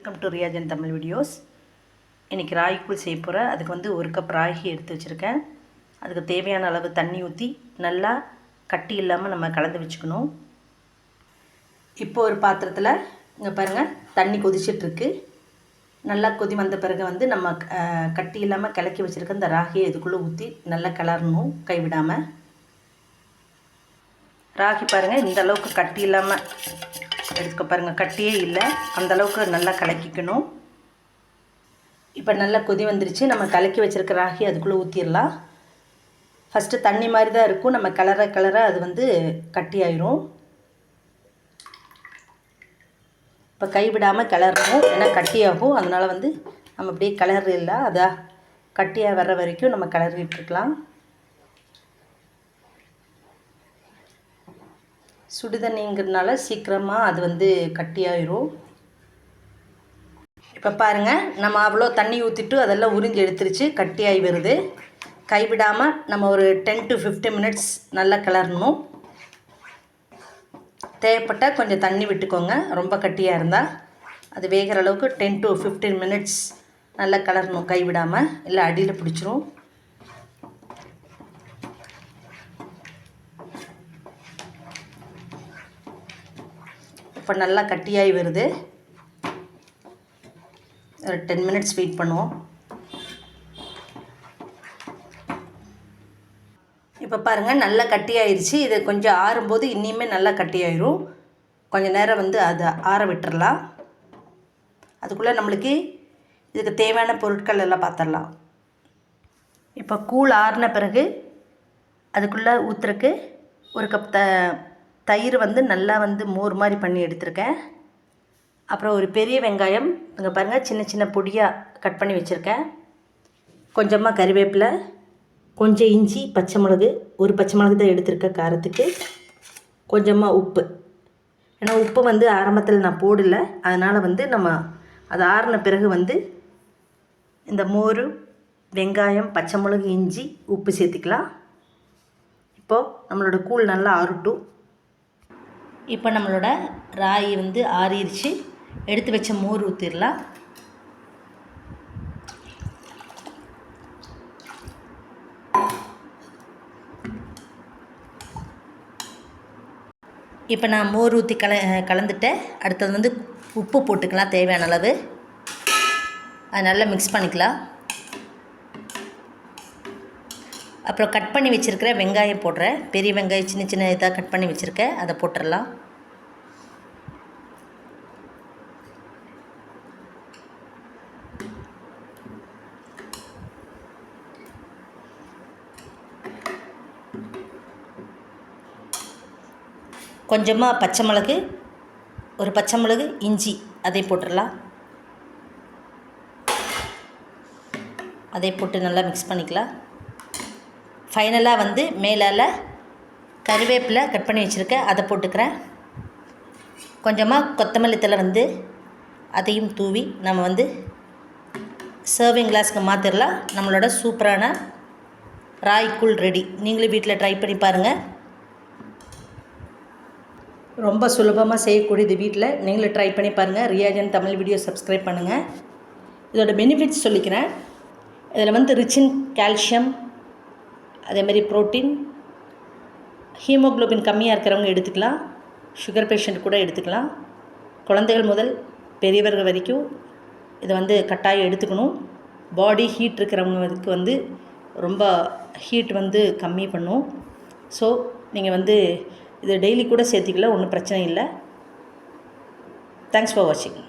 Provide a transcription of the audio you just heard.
Welcome to Riyajan Tamil videos. இன்றைக்கி ராகி கூழ் செய்ய போகிறேன். அதுக்கு வந்து 1 கப் ராகி எடுத்து வச்சுருக்கேன். அதுக்கு தேவையான அளவு தண்ணி ஊற்றி நல்லா கட்டி இல்லாமல் நம்ம கலந்து வச்சுக்கணும். இப்போ ஒரு பாத்திரத்தில் இங்கே பாருங்கள், தண்ணி கொதிச்சிட்ருக்கு. நல்லா கொதி வந்த பிறகு வந்து நம்ம கட்டி இல்லாமல் கலக்கி வச்சுருக்க இந்த ராகியை இதுக்குள்ளே ஊற்றி நல்லா கிளறணும் கைவிடாமல். ராகி பாருங்கள், இந்த அளவுக்கு கட்டி இல்லாமல் எடுத்துக்க பாருங்கள், கட்டியே இல்லை, அந்தளவுக்கு நல்லா கலக்கிக்கணும். இப்போ நல்லா கொதி வந்துருச்சு. நம்ம கலக்கி வச்சுருக்க ராகி அதுக்குள்ளே ஊற்றிடலாம். ஃபஸ்ட்டு தண்ணி மாதிரி தான் இருக்கும், நம்ம கலர அது வந்து கட்டி ஆயிரும். இப்போ கைவிடாமல் கிளறணும், ஏன்னா கட்டியாகும். அதனால் வந்து நம்ம அப்படியே கிளறு இல்லை, அதான் கட்டியாக வர்ற வரைக்கும் நம்ம கிளறிட்டுருக்கலாம். சுடுதண்ணிங்கிறதுனால சீக்கிரமாக அது வந்து கட்டியாயிரும். இப்போ பாருங்கள், நம்ம அவ்வளோ தண்ணி ஊற்றிட்டு அதெல்லாம் உறிஞ்சி எடுத்துருச்சு, கட்டியாகி வருது. கைவிடாமல் நம்ம ஒரு 10 to 15 மினிட்ஸ் நல்லா கிளறணும். தேவைப்பட்டால் கொஞ்சம் தண்ணி விட்டுக்கோங்க, ரொம்ப கட்டியாக இருந்தால். அது வேகிற அளவுக்கு 10 to 15 மினிட்ஸ் நல்லா கிளறணும் கைவிடாமல், இல்லை அடியில் பிடிச்சிரும். இப்போ நல்லா கட்டியாகி வருது. ஒரு 10 மினிட்ஸ் வெயிட் பண்ணுவோம். இப்போ பாருங்கள், நல்லா கட்டியாயிருச்சு. இது கொஞ்சம் ஆறும்போது இன்னியுமே நல்லா கட்டியாயிரும். கொஞ்சம் நேரம் வந்து அதை ஆற விட்டுறலாம். அதுக்குள்ளே நம்மளுக்கு இதுக்கு தேவையான பொருட்கள் எல்லாம் பார்த்துடலாம். இப்போ கூழ் ஆறின பிறகு அதுக்குள்ளே ஊற்றுறக்கு 1 கப் தயிர் வந்து நல்லா வந்து மோர் மாதிரி பண்ணி எடுத்திருக்கேன். அப்புறம் ஒரு பெரிய வெங்காயம் இங்கே பாருங்கள், சின்ன சின்ன பொடியாக கட் பண்ணி வச்சுருக்கேன். கொஞ்சமாக கறிவேப்பிலை, கொஞ்சம் இஞ்சி, பச்சை மிளகு, ஒரு பச்சை மிளகு தான் எடுத்திருக்கேன் காரத்துக்கு. கொஞ்சமாக உப்பு, ஏன்னா உப்பு வந்து ஆரம்பத்தில் நான் போடல, அதனால் வந்து நம்ம அது ஆறின பிறகு வந்து இந்த மோர், வெங்காயம், பச்சை மிளகு, இஞ்சி, உப்பு சேர்த்துக்கலாம். இப்போது நம்மளோட கூழ் நல்லா ஆறட்டும். இப்போ நம்மளோட ராகி வந்து ஆறிடுச்சு. எடுத்து வச்ச மோர் ஊற்றிடலாம். இப்போ நான் மோர் ஊற்றி கலந்துட்டேன். அடுத்தது வந்து உப்பு போட்டுக்கலாம் தேவையான அளவு. அது நல்லா மிக்ஸ் பண்ணிக்கலாம். அப்புறம் கட் பண்ணி வச்சுருக்கிற வெங்காயம் போடுறேன். பெரிய வெங்காயம் சின்ன சின்ன இதாக கட் பண்ணி வச்சுருக்கேன், அதை போட்டுடலாம். கொஞ்சமாக பச்சை மிளகு, ஒரு பச்சை மிளகு, இஞ்சி, அதை போட்டுடலாம். அதை போட்டு நல்லா மிக்ஸ் பண்ணிக்கலாம். ஃபைனலாக வந்து மேலால் கறிவேப்பிலை கட் பண்ணி வச்சுருக்கேன், அதை போட்டுக்கிறேன். கொஞ்சமாக கொத்தமல்லி தழை வந்து அதையும் தூவி நம்ம வந்து சர்விங் கிளாஸ்க்கு மாற்றிடலாம். நம்மளோட சூப்பரான ராகி கூழ் ரெடி. நீங்களும் வீட்டில் ட்ரை பண்ணி பாருங்கள். ரொம்ப சுலபமாக செய்யக்கூடியது, வீட்டில் நீங்களும் ட்ரை பண்ணி பாருங்கள். ரியாஜன் தமிழ் வீடியோ சப்ஸ்கிரைப் பண்ணுங்கள். இதோட பெனிஃபிட்ஸ் சொல்லிக்கிறேன். இதில் வந்து ரிச் இன் கால்சியம், அதேமாதிரி ப்ரோட்டீன், ஹீமோக்ளோபின் கம்மியாக இருக்கிறவங்க எடுத்துக்கலாம். சுகர் பேஷண்ட் கூட எடுத்துக்கலாம். குழந்தைகள் முதல் பெரியவர்கள் வரைக்கும் இதை வந்து கட்டாயம் எடுத்துக்கணும். பாடி ஹீட் இருக்கிறவங்களுக்கு வந்து ரொம்ப ஹீட் வந்து கம்மி பண்ணும். ஸோ நீங்கள் வந்து இதை டெய்லி கூட சேர்த்திக்கலாம், ஒன்றும் பிரச்சனை இல்லை. தேங்க்ஸ் ஃபார் வாட்சிங்.